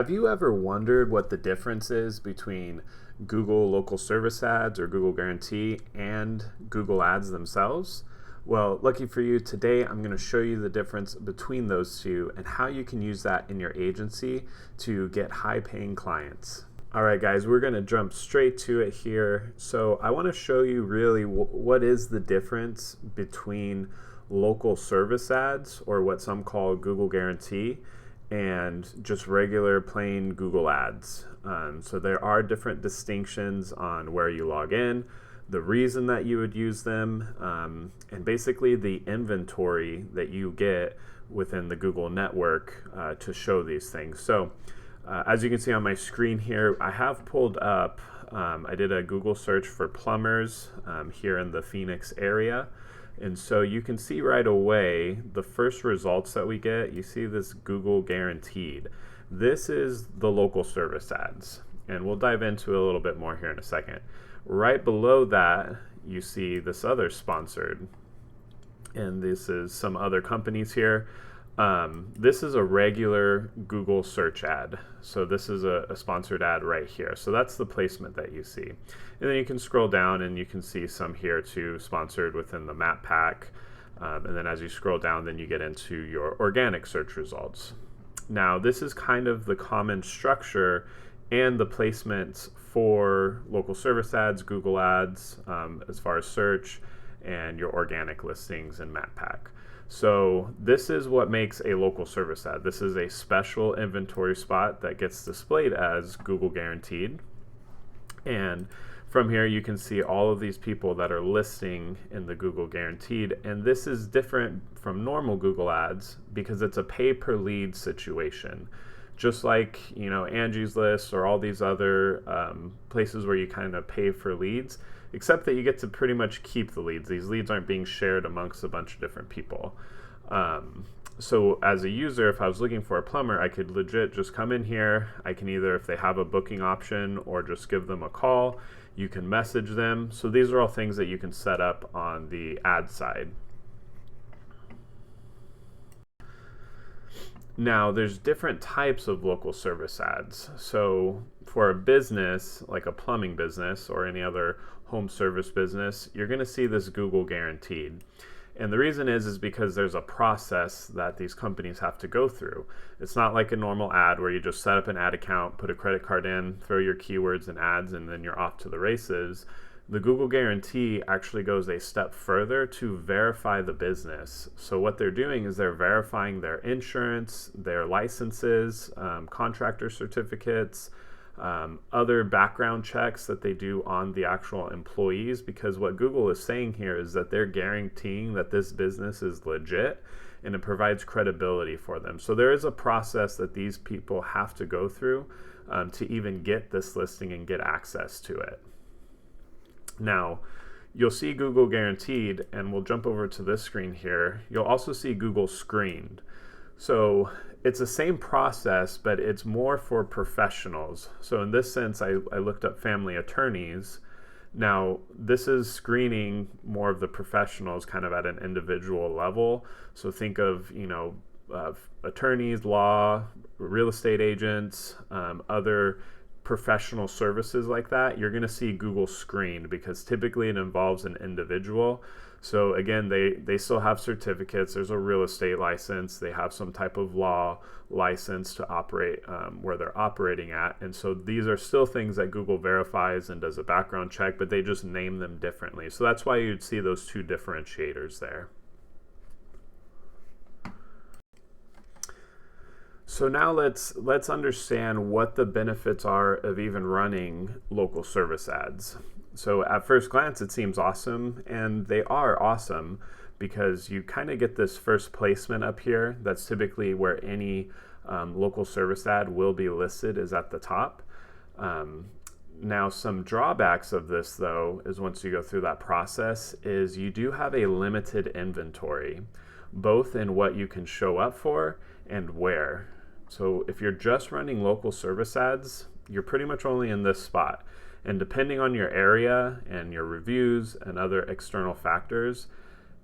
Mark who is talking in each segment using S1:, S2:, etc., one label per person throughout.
S1: Have you ever wondered what the difference is between Google local service ads or Google Guarantee and Google ads themselves? Well, lucky for you, today I'm going to show you the difference between those two and how you can use that in your agency to get high paying clients. All right, guys, we're going to jump straight to it here. So I want to show you really what is the difference between local service ads, or what some call Google Guarantee, and just regular plain Google ads. So there are different distinctions on where you log in, the reason that you would use them, and basically the inventory that you get within the Google network to show these things. So as you can see on my screen here, I have pulled up, I did a Google search for plumbers here in the Phoenix area. And so you can see right away the first results that we get. You see this Google Guaranteed. This is the local service ads, and we'll dive into a little bit more here in a second. Right below that, you see this other sponsored, and this is some other companies here. This is a regular Google search ad. So this is a sponsored ad right here. So that's the placement that you see. And then you can scroll down and you can see some here too, sponsored within the map pack. And then as you scroll down, then you get into your organic search results. Now, this is kind of the common structure and the placements for local service ads, Google ads, as far as search, and your organic listings and map pack. So this is what makes a local service ad. This is a special inventory spot that gets displayed as Google Guaranteed. And from here you can see all of these people that are listing in the Google Guaranteed. And this is different from normal Google ads because it's a pay per lead situation. Just like, Angie's List or all these other places where you kind of pay for leads, except that you get to pretty much keep the leads. These leads aren't being shared amongst a bunch of different people. So as a user, if I was looking for a plumber, I could legit just come in here. I can either, if they have a booking option, or just give them a call. You can message them. So these are all things that you can set up on the ad side. Now, there's different types of local service ads. So for a business, like a plumbing business or any other home service business, you're going to see this Google Guaranteed. And the reason is because there's a process that these companies have to go through. It's not like a normal ad where you just set up an ad account, put a credit card in, throw your keywords and ads, and then you're off to the races. The Google Guarantee actually goes a step further to verify the business. So what they're doing is they're verifying their insurance, their licenses, contractor certificates, other background checks that they do on the actual employees, because what Google is saying here is that they're guaranteeing that this business is legit and it provides credibility for them. So there is a process that these people have to go through to even get this listing and get access to it. Now, you'll see Google Guaranteed, and we'll jump over to this screen here. You'll also see Google Screened. So it's the same process, but it's more for professionals. So in this sense, I looked up family attorneys. Now, this is screening more of the professionals kind of at an individual level. So think of, attorneys, law, real estate agents, other professional services like that. You're going to see Google Screened because typically it involves an individual. So again, they still have certificates. There's a real estate license. They have some type of law license to operate where they're operating at. And so these are still things that Google verifies and does a background check, but they just name them differently. So that's why you'd see those two differentiators there. So now let's understand what the benefits are of even running local service ads. So at first glance, it seems awesome, and they are awesome because you kind of get this first placement up here. That's typically where any local service ad will be listed, is at the top. Now, some drawbacks of this, though, is once you go through that process, is you do have a limited inventory, both in what you can show up for and where. So if you're just running local service ads, you're pretty much only in this spot. And depending on your area and your reviews and other external factors,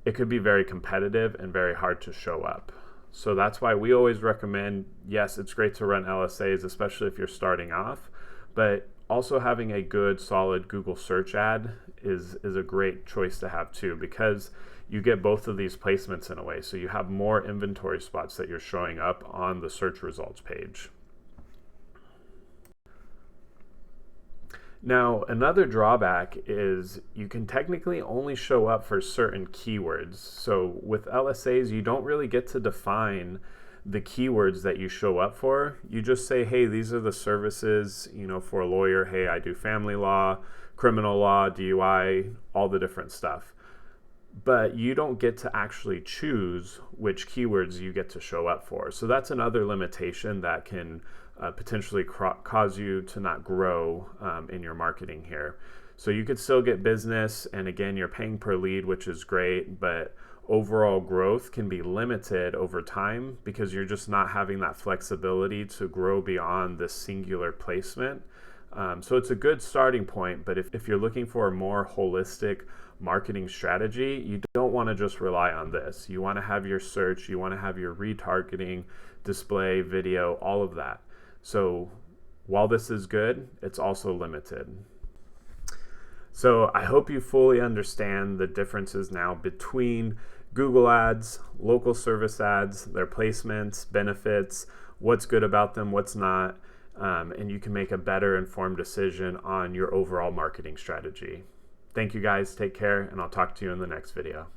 S1: it could be very competitive and very hard to show up. So that's why we always recommend, yes, it's great to run LSAs, especially if you're starting off, but also having a good solid Google search ad is a great choice to have too, because you get both of these placements in a way. So you have more inventory spots that you're showing up on the search results page. Now, another drawback is you can technically only show up for certain keywords. So with LSAs, you don't really get to define the keywords that you show up for. You just say, hey, these are the services, for a lawyer. Hey, I do family law, criminal law, DUI, all the different stuff. But you don't get to actually choose which keywords you get to show up for. So that's another limitation that can potentially cause you to not grow in your marketing here. So you could still get business, and again, you're paying per lead, which is great, but overall growth can be limited over time because you're just not having that flexibility to grow beyond this singular placement. So it's a good starting point, but if you're looking for a more holistic marketing strategy, you don't want to just rely on this. You want to have your search, you want to have your retargeting, display, video, all of that. So while this is good, it's also limited. So I hope you fully understand the differences now between Google ads, local service ads, their placements, benefits, what's good about them, what's not, and you can make a better informed decision on your overall marketing strategy. Thank you guys, take care, and I'll talk to you in the next video.